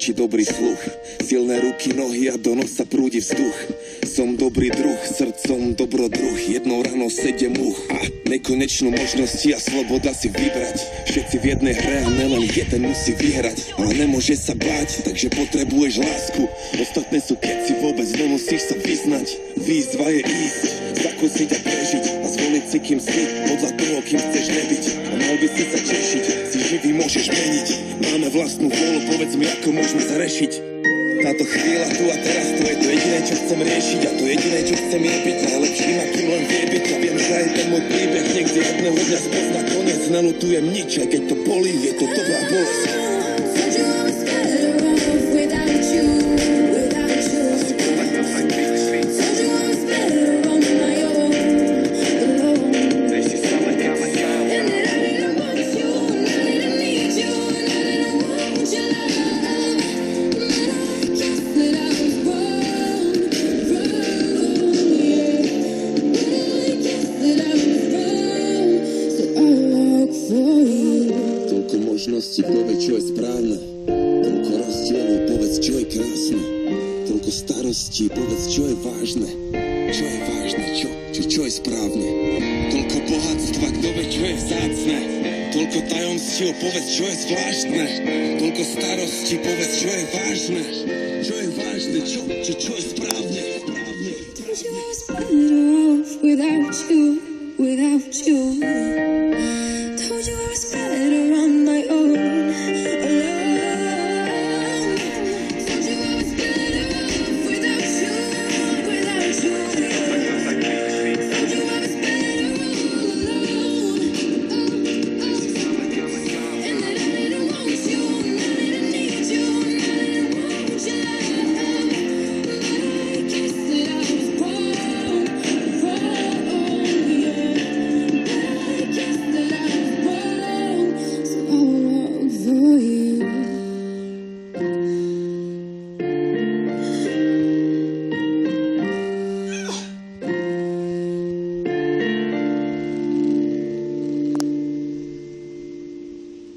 oči, dobrý sluch, silné ruky, nohy a do nosa prúdi vzduch. Som dobrý druh, srdcom dobrodruh, jednou ranou 7 much a nekonečnú možnosti a sloboda si vybrať. Všetci v jednej hre a nelen jeden musí vyhrať, ale nemôže sa báť, takže potrebuješ lásku. Ostatné sú keci, vôbec nemusíš sa vyznať. Výzva je ísť, zakúsiť a prežiť a zvoliť si, kým si, podľa toho, kým chceš nebyť. A mal by si sa tešiť, si živý môžeš meniť. Máme vlastnú vôľu, povedz mi, ako môžeme sa rešiť. Táto chvíľa tu a teraz, to je to jediné, čo chcem riešiť a to jediné, čo chcem je byť najlepším, akým len vie byť. A viem, že aj ten môj príbeh niekde jedného dňa spozná koniec. Nelutujem nič, aj keď to bolí, je to dobrá bolesť. Povedz, čo je správne, toľko rozdielov, povedz, čo je krásne, toľko starostí, povedz, čo je vážne, čo je správne, toľko bohatstva, kto vie, čo je vzácne, toľko tajomstiev, povedz, čo je zvláštne, toľko starostí, povedz, čo je vážne, čo je správne. Without you.